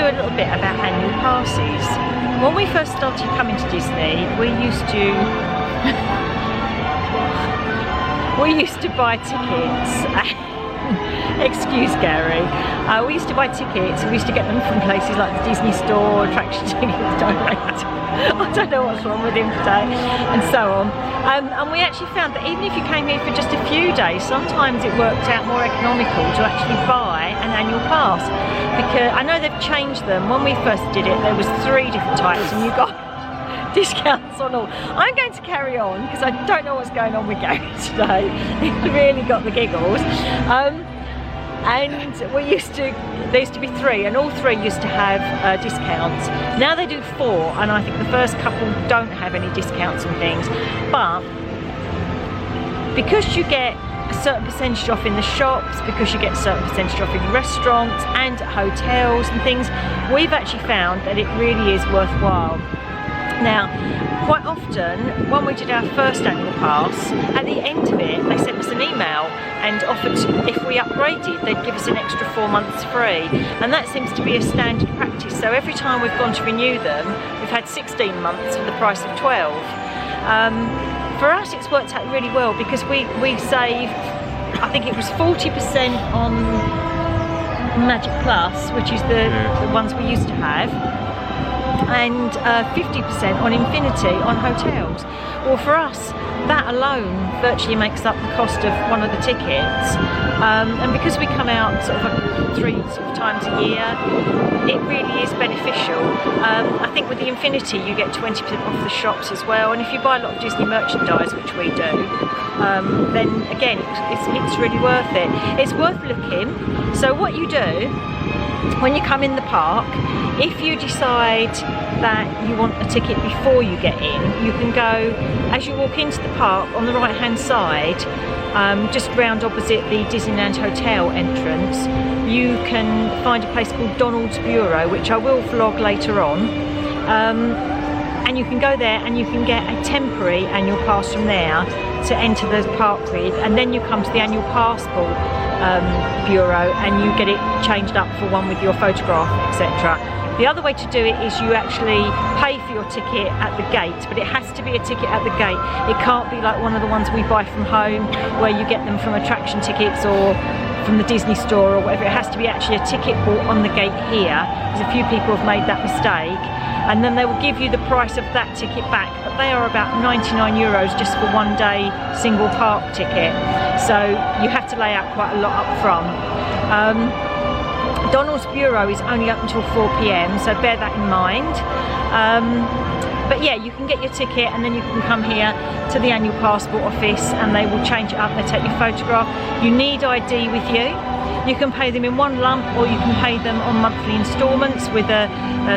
a little bit about annual passes. When we first started coming to Disney, we used to buy tickets. Excuse Gary. We used to buy tickets. We used to get them from places like the Disney Store, Attraction Tickets Direct. I don't know what's wrong with him today, and so on. And we actually found that even if you came here for just a few days, sometimes it worked out more economical to actually buy an annual pass. Because I know they've changed them. When we first did it, there was 3 different types, and you got discounts on all. I'm going to carry on because I don't know what's going on with Gary today. He really got the giggles. And there used to be 3, and all 3 used to have discounts. Now they do 4, and I think the first couple don't have any discounts and things. But because you get a certain percentage off in the shops, because you get a certain percentage off in restaurants and at hotels and things, we've actually found that it really is worthwhile. Now, quite often, when we did our first annual pass, at the end of it, they sent us an email and offered, if we upgraded, they'd give us an extra 4 months free. And that seems to be a standard practice. So every time we've gone to renew them, we've had 16 months for the price of 12. For us, it's worked out really well because we save, I think it was 40% on Magic Plus, which is the ones we used to have, and 50% on Infinity on hotels. Well, for us, that alone virtually makes up the cost of one of the tickets, and because we come out sort of 3 times a year, it really is beneficial. I think with the Infinity you get 20% off the shops as well, and if you buy a lot of Disney merchandise, which we do, then again it's really worth it. It's worth looking. So what you do when you come in the park, if you decide that you want a ticket before you get in, you can go, as you walk into the park on the right hand side, just round opposite the Disneyland Hotel entrance, you can find a place called Donald's Bureau, which I will vlog later on, and you can go there and you can get a temporary annual pass from there to enter the park with, and then you come to the annual passport bureau and you get it changed up for one with your photograph, etc. The other way to do it is you actually pay for your ticket at the gate, but it has to be a ticket at the gate. It can't be like one of the ones we buy from home where you get them from Attraction Tickets or from the Disney Store or whatever. It has to be actually a ticket bought on the gate here, because a few people have made that mistake, and then they will give you the price of that ticket back, but they are about 99 euros just for 1 day single park ticket, so you have to lay out quite a lot up front. Donald's Bureau is only up until 4 PM, so bear that in mind. But yeah, you can get your ticket and then you can come here to the annual passport office and they will change it up, they take your photograph. You need ID with you. You can pay them in one lump or you can pay them on monthly instalments with a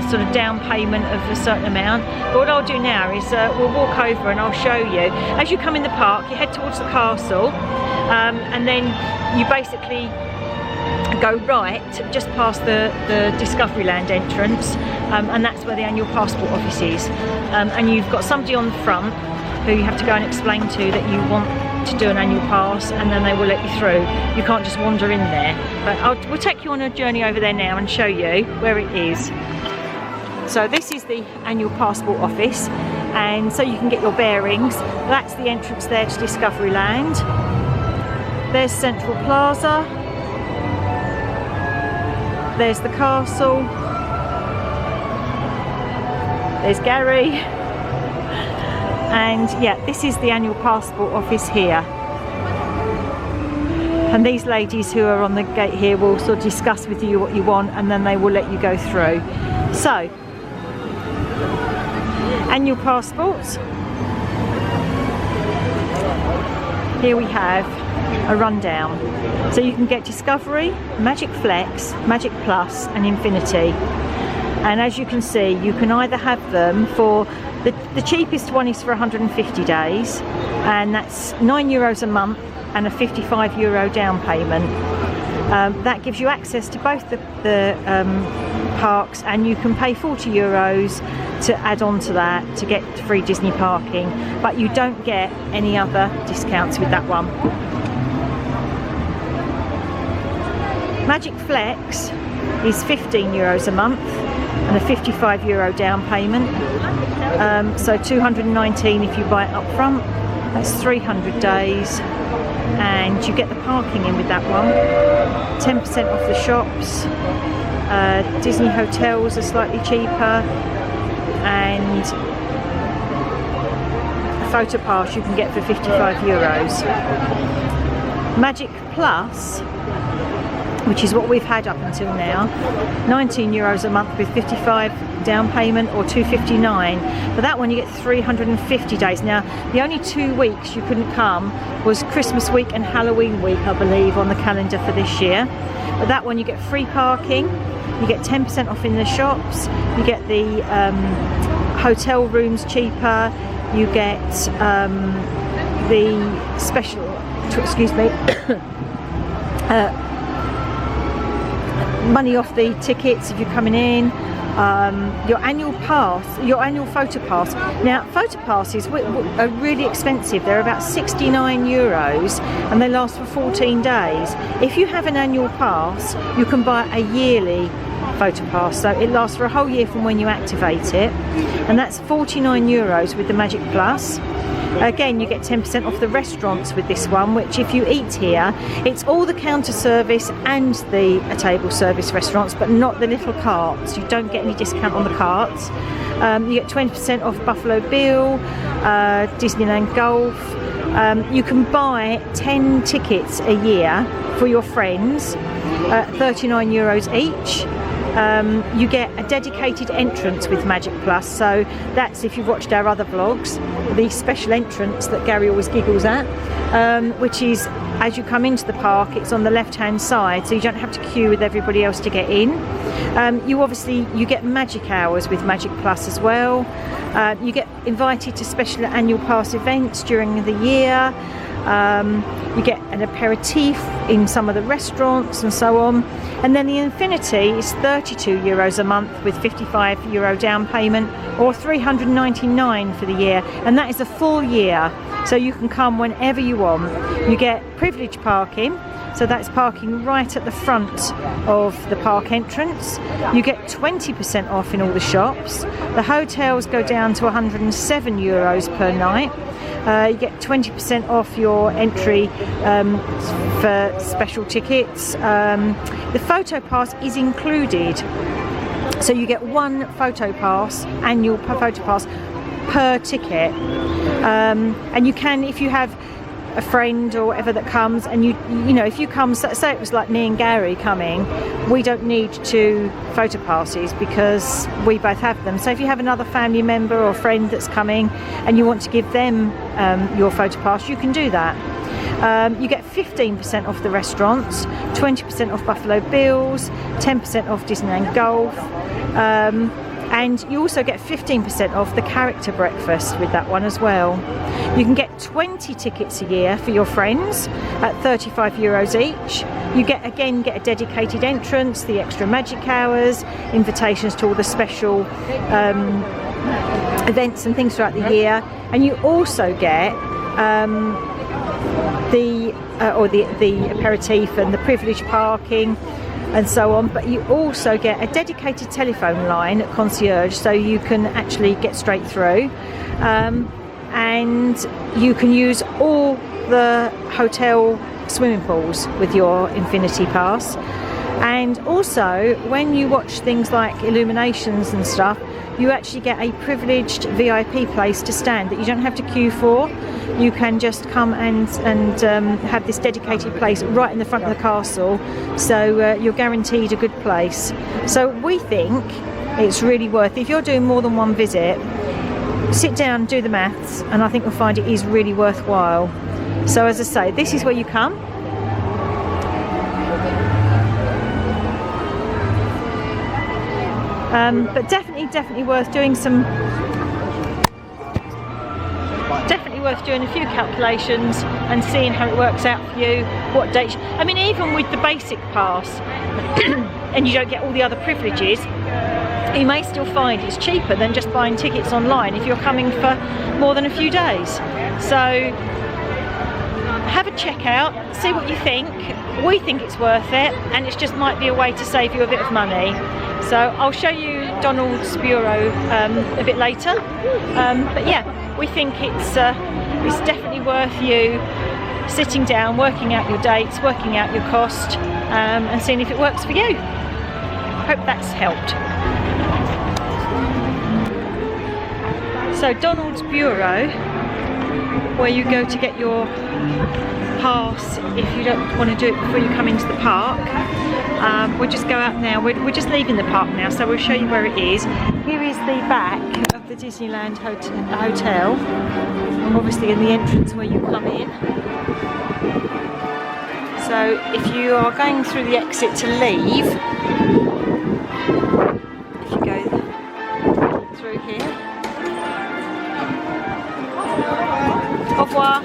sort of down payment of a certain amount. But what I'll do now is we'll walk over and I'll show you. As you come in the park, you head towards the castle, and then you basically go right just past the Discoveryland entrance, and that's where the annual passport office is, and you've got somebody on the front who you have to go and explain to that you want to do an annual pass, and then they will let you through. You can't just wander in there, but we'll take you on a journey over there now and show you where it is. So this is the annual passport office, and so you can get your bearings. That's the entrance there to Discoveryland. There's Central Plaza. There's the castle. There's Gary. And yeah, this is the annual passport office here. And these ladies who are on the gate here will sort of discuss with you what you want, and then they will let you go through. So, annual passports. Here we have a rundown. So you can get Discovery, Magic Flex, Magic Plus and Infinity. And as you can see, you can either have them for, the cheapest one is for 150 days, and that's €9 a month and a €55 down payment. That gives you access to both the parks, and you can pay €40 to add on to that to get free Disney parking, but you don't get any other discounts with that one. Magic Flex is €15 a month and a €55 down payment. So 219 if you buy it up front. That's 300 days, and you get the parking in with that one. 10% off the shops. Disney hotels are slightly cheaper, and a photo pass you can get for €55. Magic Plus, which is what we've had up until now, €19 a month with 55 down payment, or 259. For that one you get 350 days. Now the only 2 weeks you couldn't come was Christmas week and Halloween week, I believe, on the calendar for this year. But that one you get free parking, you get 10% off in the shops, you get the hotel rooms cheaper, you get the special, excuse me, money off the tickets if you're coming in, your annual pass, your annual photo pass. Now photo passes are really expensive. They're about €69 and they last for 14 days. If you have an annual pass, you can buy a yearly photo pass, so it lasts for a whole year from when you activate it, and that's €49 with the Magic Plus. Again, you get 10% off the restaurants with this one, which if you eat here, it's all the counter service and the table service restaurants, but not the little carts. You don't get any discount on the carts. You get 20% off Buffalo Bill, Disneyland Golf. You can buy 10 tickets a year for your friends, €39 each. You get a dedicated entrance with Magic Plus, so that's, if you've watched our other vlogs, the special entrance that Gary always giggles at, which is as you come into the park, it's on the left hand side, so you don't have to queue with everybody else to get in. You get magic hours with Magic Plus as well. You get invited to special annual pass events during the year. You get an aperitif in some of the restaurants and so on. And then the Infinity is €32 a month with €55 down payment, or $399 for the year, and that is a full year, so you can come whenever you want. You get privilege parking, so that's parking right at the front of the park entrance. You get 20% off in all the shops. The hotels go down to €107 per night. You get 20% off your entry for special tickets. The photo pass is included, so you get one photo pass, annual photo pass per ticket, and you can, if you have a friend or whatever that comes, and you know, if you come, say it was like me and Gary coming, we don't need 2 photo passes because we both have them. So if you have another family member or friend that's coming and you want to give them your photo pass, you can do that. You get 15% off the restaurants, 20% off Buffalo Bills, 10% off Disneyland Golf, and you also get 15% off the character breakfast with that one as well. You can get 20 tickets a year for your friends at €35 each. You get a dedicated entrance, the extra magic hours, invitations to all the special events and things throughout the year, and you also get the aperitif and the privilege parking and so on, but you also get a dedicated telephone line at concierge, so you can actually get straight through, and you can use all the hotel swimming pools with your Infinity Pass. And also, when you watch things like illuminations and stuff, you actually get a privileged VIP place to stand that you don't have to queue for. You can just come and have this dedicated place right in the front of the castle, so you're guaranteed a good place. So we think it's really worth it. If you're doing more than one visit, sit down, do the maths, and I think you'll find it is really worthwhile. So as I say, this is where you come. But definitely worth doing some. Definitely worth doing a few calculations and seeing how it works out for you. What dates? I mean, even with the basic pass, and you don't get all the other privileges, you may still find it's cheaper than just buying tickets online if you're coming for more than a few days. So have a check out, see what you think. We think it's worth it, and it just might be a way to save you a bit of money. So I'll show you Donald's Bureau a bit later, but yeah, we think it's definitely worth you sitting down, working out your dates, working out your cost, and seeing if it works for you. Hope that's helped. So Donald's Bureau, where you go to get your pass if you don't want to do it before you come into the park. We'll just go out now. We're just leaving the park now, so we'll show you where it is. Here is the back of the Disneyland Hotel, and obviously in the entrance where you come in. So if you are going through the exit to leave, if you go through here, au revoir.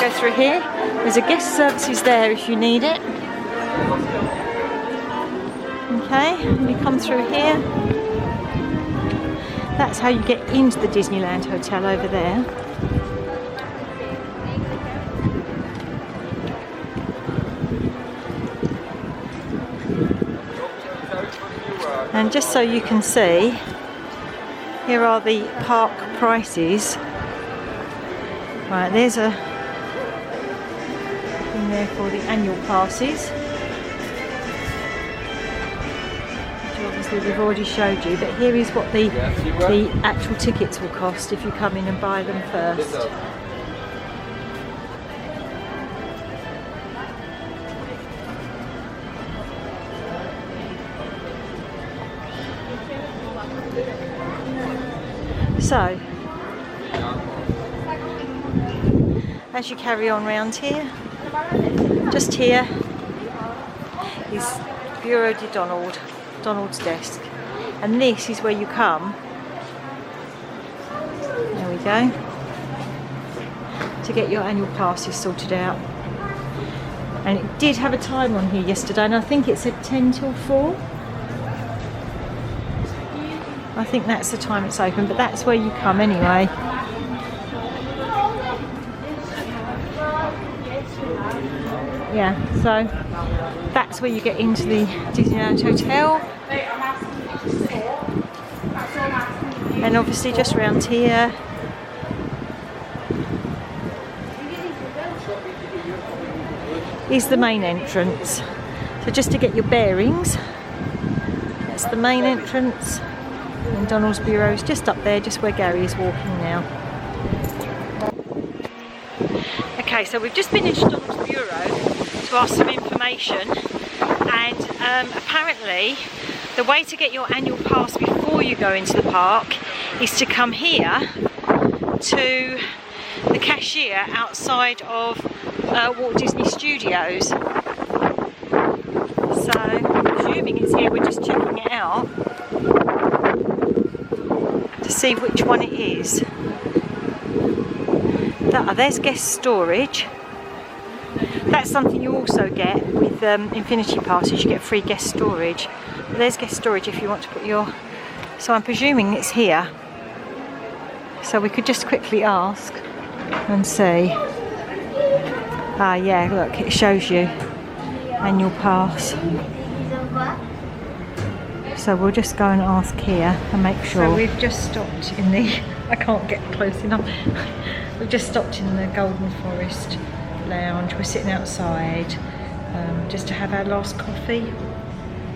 Go through here. There's a guest services there if you need it. Okay, you come through here. That's how you get into the Disneyland Hotel over there. And just so you can see, here are the park prices. Right, there's a thing there for the annual passes, which obviously we've already showed you, but here is what the actual tickets will cost if you come in and buy them first. So, as you carry on round here, just here is Bureau de Donald's desk, and this is where you come, there we go, to get your annual passes sorted out. And it did have a time on here yesterday, and I think it said 10 till 4. I think that's the time it's open, but that's where you come anyway. Yeah, so that's where you get into the Disneyland Hotel. And obviously just around here is the main entrance. So just to get your bearings, that's the main entrance. And Donald's Bureau is just up there, just where Gary is walking now. Okay, so we've just been into Donald's Bureau to ask some information, and apparently the way to get your annual pass before you go into the park is to come here to the cashier outside of Walt Disney Studios. So, assuming it's here, we're just checking it out to see which one it is. There's guest storage. That's something you also get with Infinity Passes. You get free guest storage. But there's guest storage if you want to put your... So I'm presuming it's here. So we could just quickly ask and see. Ah, yeah, look, it shows you annual pass. So we'll just go and ask here and make sure. So we've just stopped in the... I can't get close enough. We've just stopped in the Golden Forest lounge. We're sitting outside just to have our last coffee,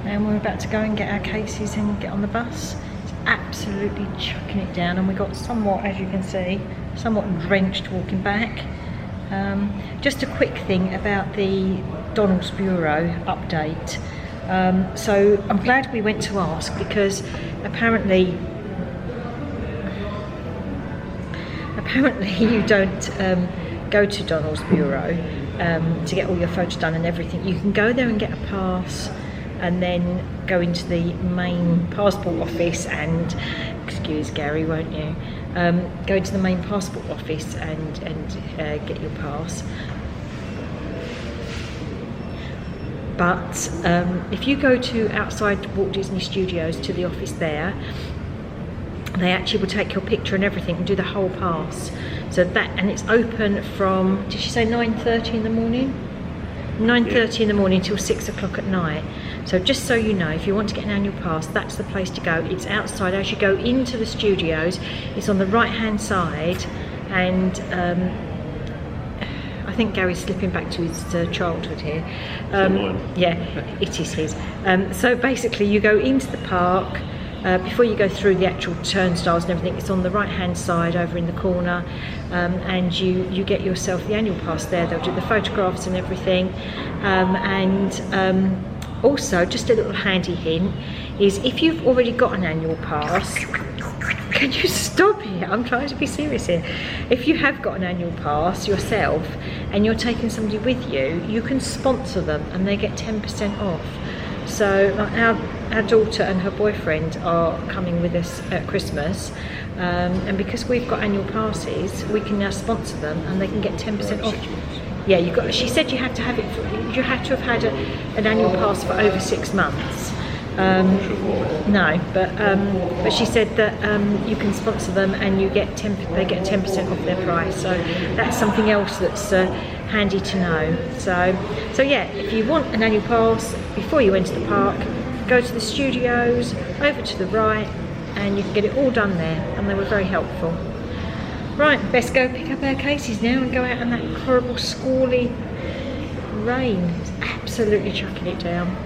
and we're about to go and get our cases and get on the bus. It's absolutely chucking it down, and we got somewhat, as you can see, somewhat drenched walking back. Just a quick thing about the Donald's Bureau update. So I'm glad we went to ask, because apparently you don't go to Donald's Bureau to get all your photos done and everything. You can go there and get a pass, and then go into the main passport office and, excuse Gary, won't you? Go to the main passport office and get your pass. But if you go to outside Walt Disney Studios to the office there, they actually will take your picture and everything and do the whole pass. So that, and it's open from, did she say 9:30 in the morning? 9:30 in the morning till 6 o'clock at night. So just so you know, if you want to get an annual pass, that's the place to go. It's outside as you go into the studios. It's on the right hand side, and I think Gary's slipping back to his childhood here. Yeah, it is his. So basically you go into the park. Before you go through the actual turnstiles and everything, it's on the right hand side over in the corner, and you get yourself the annual pass there. They'll do the photographs and everything, also just a little handy hint is if you've already got an annual pass, can you stop it? I'm trying to be serious here. If you have got an annual pass yourself and you're taking somebody with you, you can sponsor them and they get 10% off. So our daughter and her boyfriend are coming with us at Christmas, and because we've got annual passes, we can now sponsor them and they can get 10% off. Yeah, she said you had to have it. You had to have had an annual pass for over 6 months. No, but she said that you can sponsor them and they get 10% off their price. So that's something else that's handy to know. So yeah, if you want an annual pass before you enter the park, go to the studios over to the right, and you can get it all done there. And they were very helpful. Right, best go pick up our cases now and go out in that horrible squally rain. It's absolutely chucking it down.